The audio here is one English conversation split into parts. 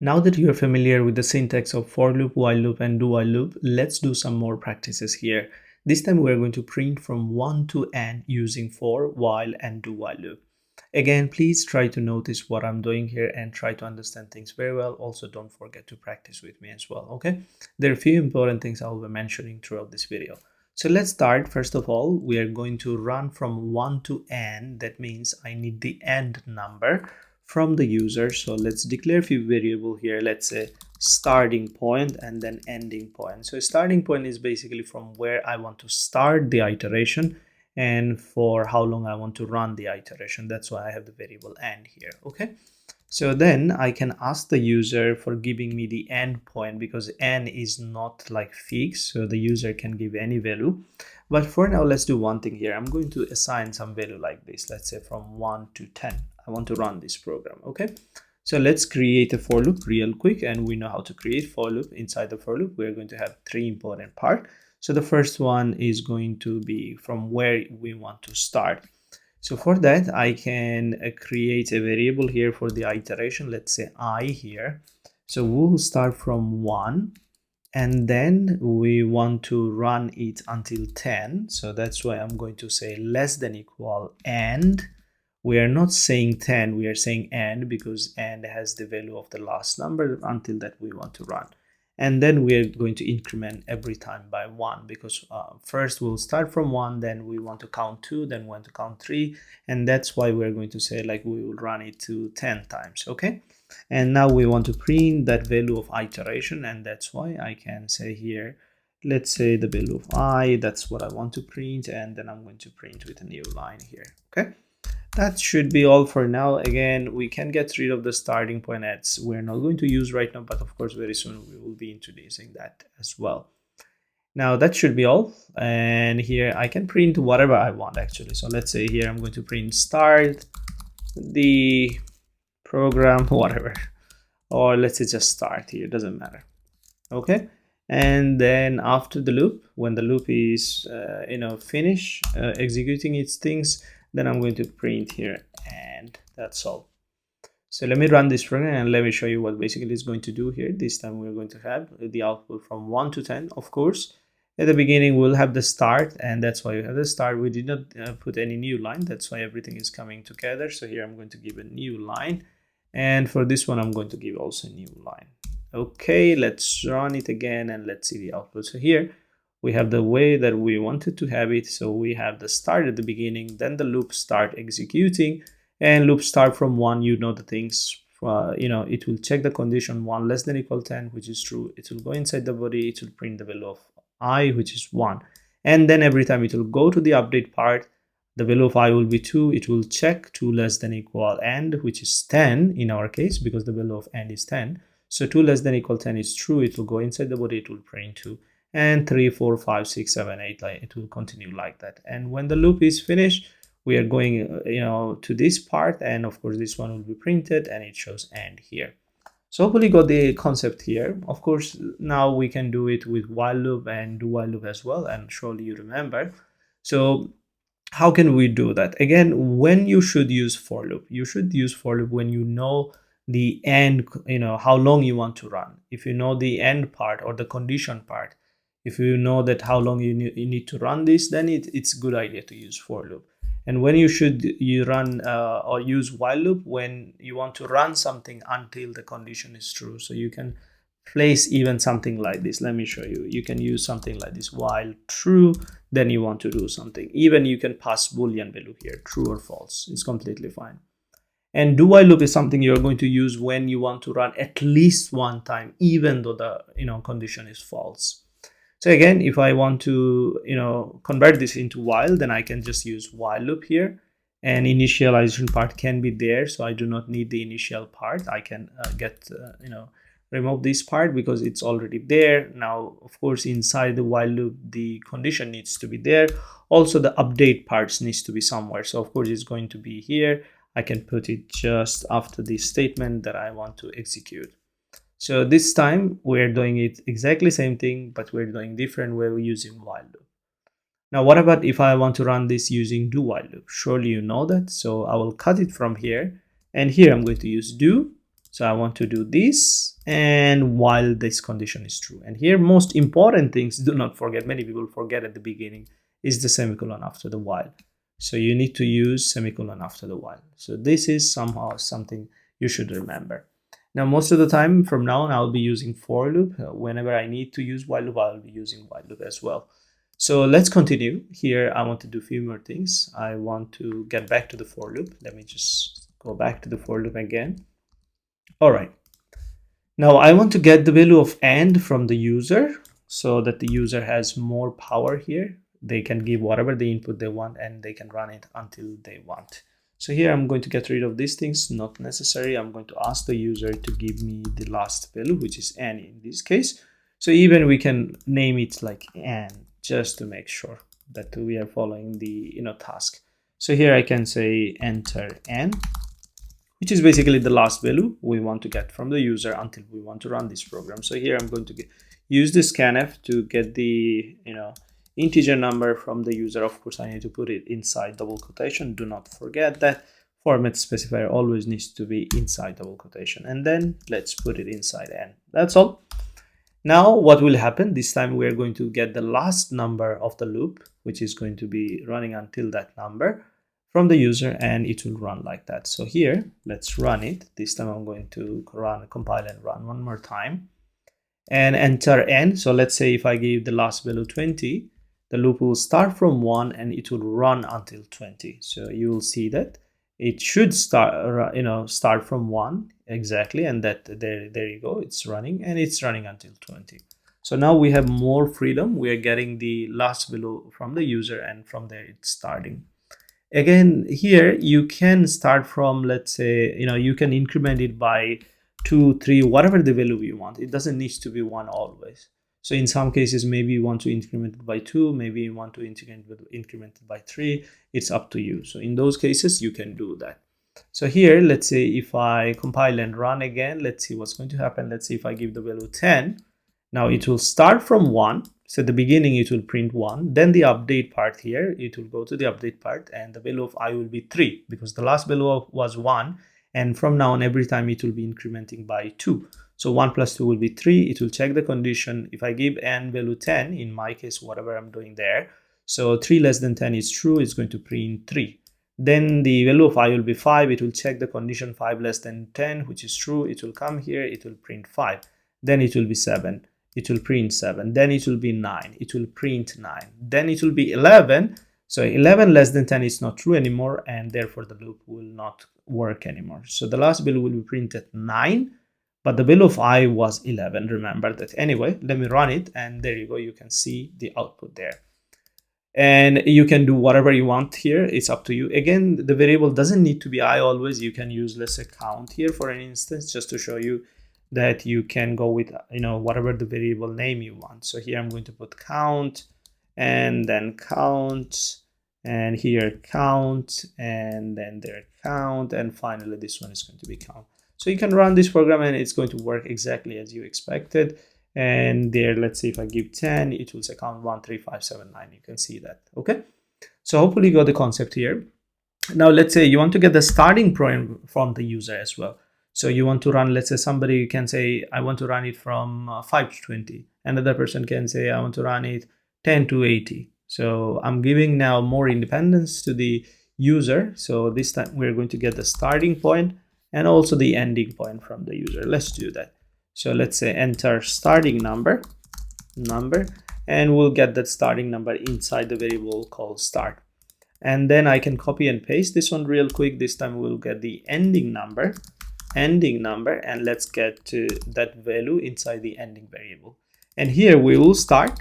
Now that you're familiar with the syntax of for loop, while loop, and do while loop, let's do some more practices here. This time we're going to print from 1 to n using for, while, and do while loop. Again, please try to notice what I'm doing here and try to understand things very well. Also, don't forget to practice with me as well, okay? There are a few important things I will be mentioning throughout this video. So let's start. First of all, we are going to run from 1 to n. That means I need the end number from the user. So let's declare a few variable here. Let's say starting point and then ending point. So starting point is basically from where I want to start the iteration and for how long I want to run the iteration. That's why I have the variable end here. Okay. So then I can ask the user for giving me the end point, because n is not like fixed, so the user can give any value. But for now, let's do one thing here. I'm going to assign some value like this. Let's say from 1 to 10. I want to run this program, okay? So let's create a for loop real quick, and we know how to create for loop. Inside the for loop, we're going to have three important parts. So the first one is going to be from where we want to start. So for that, I can create a variable here for the iteration. Let's say I here. So we'll start from 1, and then we want to run it until 10. So that's why I'm going to say less than equal and. We are not saying 10, we are saying and, because and has the value of the last number until that we want to run. And then we are going to increment every time by 1, because first we'll start from 1, then we want to count 2, then we want to count 3, and that's why we're going to say like we will run it to 10 times, okay? And now we want to print that value of iteration, and that's why I can say here, let's say the value of I, that's what I want to print, and then I'm going to print with a new line here, okay? That should be all for now. Again, we can get rid of the starting point ads we're not going to use right now, but of course very soon we will be introducing that as well. Now that should be all, and here I can print whatever I want actually. So let's say here I'm going to print start the program, whatever, or let's say just start here, doesn't matter, okay? And then after the loop, when the loop is finish executing its things, then I'm going to print here, and that's all. So let me run this program and let me show you what basically it's going to do here. This time we're going to have the output from 1 to 10. Of course, at the beginning we'll have the start, and that's why we have the start. We did not put any new line. That's why everything is coming together. So here I'm going to give a new line, and for this one I'm going to give also a new line. Okay, let's run it again and let's see the output. So here we have the way that we wanted to have it. So we have the start at the beginning, then the loop start executing, and loop start from 1. You know the things, it will check the condition 1 less than equal 10, which is true. It will go inside the body, it will print the value of I, which is 1, and then every time it will go to the update part, the value of I will be 2. It will check 2 less than equal and, which is 10 in our case, because the value of and is 10. So 2 less than equal 10 is true. It will go inside the body, it will print 2, and 3, 4, 5, 6, 7, 8, like it will continue like that. And when the loop is finished, we are going to this part, and of course this one will be printed and it shows end here. So hopefully you got the concept here. Of course, now we can do it with while loop and do while loop as well, and surely you remember. So how can we do that? Again, when you should use for loop, you should use for loop when you know the end, how long you want to run. If you know the end part or the condition part, if you know that how long you need to run this, then it's a good idea to use for loop. And when you run or use while loop, when you want to run something until the condition is true. So you can place even something like this. Let me show you. You can use something like this, while true, then you want to do something. Even you can pass boolean value here, true or false. It's completely fine. And do while loop is something you're going to use when you want to run at least one time, even though the condition is false. So again, if I want to convert this into while, then I can just use while loop here, and initialization part can be there, so I do not need the initial part. I can remove this part because it's already there. Now of course inside the while loop the condition needs to be there. Also the update parts needs to be somewhere, so of course it's going to be here. I can put it just after the statement that I want to execute. So this time we're doing it exactly same thing, but we're doing different way. We're using while loop. Now what about if I want to run this using do while loop? Surely you know that. So I will cut it from here, and here I'm going to use do, So I want to do this, and while this condition is true. And here, most important things, do not forget, many people forget at the beginning, is the semicolon after the while. So you need to use semicolon after the while. So this is somehow something you should remember. Now, most of the time from now on, I'll be using for loop. Whenever I need to use while loop, I'll be using while loop as well. So let's continue. Here, I want to do a few more things. I want to get back to the for loop. Let me just go back to the for loop again. All right. Now I want to get the value of AND from the user so that the user has more power here. They can give whatever the input they want and they can run it until they want. So here I'm going to get rid of these things, not necessary. I'm going to ask the user to give me the last value, which is N in this case. So even we can name it like N just to make sure that we are following the task. So here I can say enter N, which is basically the last value we want to get from the user until we want to run this program. So here I'm going to use the scanf to get the integer number from the user. Of course, I need to put it inside double quotation. Do not forget that format specifier always needs to be inside double quotation. And then let's put it inside N. That's all. Now what will happen this time? We're going to get the last number of the loop, which is going to be running until that number from the user, and it will run like that. So here, let's run it. This time I'm going to compile and run one more time and enter N. So let's say if I give the last value 20, the loop will start from 1 and it will run until 20. So you will see that it should start from 1 exactly, and that there you go, it's running, and it's running until 20. So now we have more freedom. We are getting the last value from the user, and from there it's starting. Again, here you can start from, let's say, you can increment it by 2, 3, whatever the value you want. It doesn't need to be 1 always. So in some cases, maybe you want to increment it by 2, maybe you want to increment it by 3. It's up to you. So in those cases, you can do that. So here, let's say if I compile and run again, let's see what's going to happen. Let's see if I give the value 10. Now it will start from 1. So at the beginning, it will print 1. Then the update part here, it will go to the update part, and the value of I will be 3 because the last value was 1. And from now on, every time it will be incrementing by 2. So 1 plus 2 will be 3. It will check the condition. If I give N value 10, in my case, whatever I'm doing there, so 3 less than 10 is true, it's going to print 3. Then the value of I will be 5. It will check the condition 5 less than 10, which is true. It will come here. It will print 5. Then it will be 7. It will print 7. Then it will be 9. It will print 9. Then it will be 11. So 11 less than 10 is not true anymore, and therefore the loop will not work anymore. So the last value will be printed 9, but the value of I was 11. Remember that. Anyway, let me run it, and there you go. You can see the output there. And you can do whatever you want here. It's up to you. Again, the variable doesn't need to be I always. You can use, let's say, count here for an instance, just to show you that you can go with whatever the variable name you want. So here I'm going to put count, and then count, and here count, and then there count, and finally this one is going to be count. So you can run this program and it's going to work exactly as you expected. And there, let's see, if I give 10, it will say count 1, 3, 5, 7, 9. You can see that. Okay, so hopefully you got the concept here. Now let's say you want to get the starting point from the user as well. So you want to run, let's say somebody can say, I want to run it from 5 to 20. Another person can say, I want to run it 10 to 80. So I'm giving now more independence to the user. So this time we're going to get the starting point and also the ending point from the user. Let's do that. So let's say enter starting number, and we'll get that starting number inside the variable called start. And then I can copy and paste this one real quick. This time we'll get the ending number, and let's get to that value inside the ending variable. And here we will start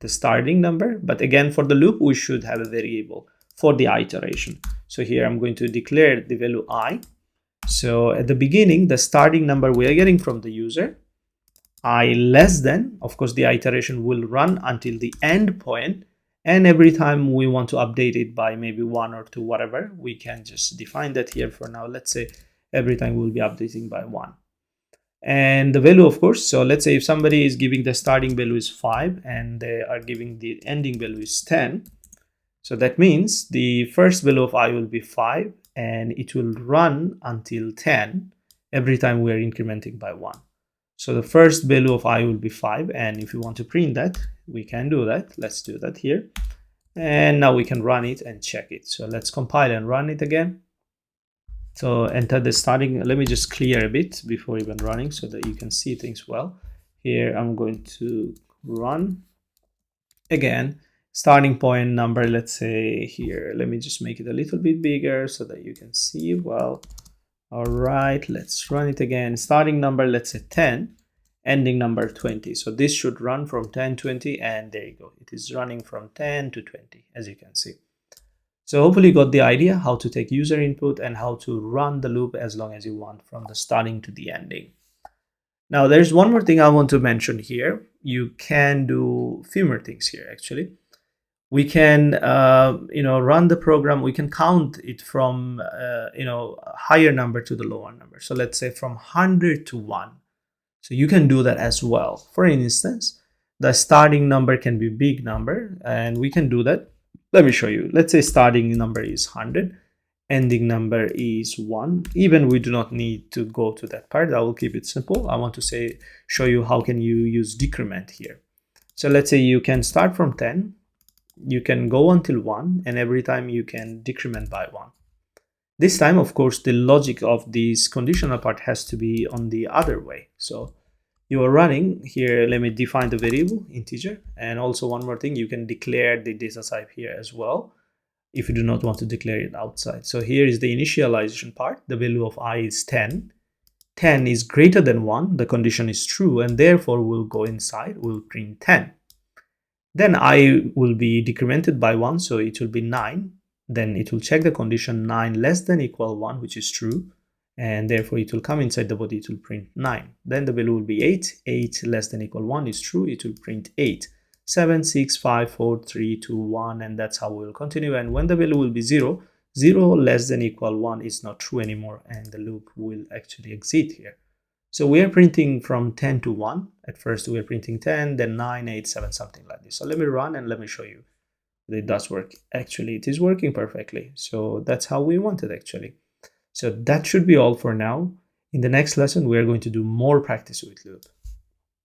the starting number, but again, for the loop, we should have a variable for the iteration. So here I'm going to declare the value I. So at the beginning, the starting number we are getting from the user, I less than, of course, the iteration will run until the end point. And every time we want to update it by maybe 1 or 2, whatever, we can just define that here for now. Let's say every time we'll be updating by 1. And the value, of course, so let's say if somebody is giving the starting value is 5 and they are giving the ending value is 10. So that means the first value of I will be 5 and it will run until 10. every time we are incrementing by 1. So the first value of I will be 5, and if you want to print that, we can do that. Let's do that here. And now we can run it and check it. So let's compile and run it again. So enter the starting. Let me just clear a bit before even running so that you can see things well. Here I'm going to run again. Starting point number, let's say here, let me just make it a little bit bigger so that you can see well. All right, let's run it again. Starting number, let's say 10, ending number 20. So this should run from 10, 20, and there you go. It is running from 10 to 20, as you can see. So hopefully you got the idea how to take user input and how to run the loop as long as you want from the starting to the ending. Now there's one more thing I want to mention here. You can do few more things here actually. We can run the program. We can count it from higher number to the lower number. So let's say from 100 to 1. So you can do that as well. For instance, the starting number can be big number, and we can do that. Let me show you. Let's say starting number is 100, ending number is 1. Even we do not need to go to that part. I will keep it simple. I want to show you how can you use decrement here. So let's say you can start from 10. You can go until 1, and every time you can decrement by 1. This time, of course, the logic of this conditional part has to be on the other way. So you are running here. Let me define the variable integer. And also one more thing, you can declare the data type here as well if you do not want to declare it outside. So here is the initialization part. The value of I is 10. 10 is greater than 1. The condition is true, and therefore we'll go inside. We'll print 10. Then I will be decremented by 1, so it will be 9. Then it will check the condition 9 less than equal 1, which is true. And therefore it will come inside the body, it will print 9. Then the value will be 8. 8 less than equal 1 is true, it will print 8. 7, 6, 5, 4, 3, 2, 1, and that's how we will continue. And when the value will be 0, 0 less than equal 1 is not true anymore, and the loop will actually exit here. So we are printing from 10 to 1. At first we are printing 10, then 9, 8, 7, something like this. So let me run and let me show you that it does work. Actually, it is working perfectly. So that's how we want it actually. So that should be all for now. In the next lesson, we are going to do more practice with loop.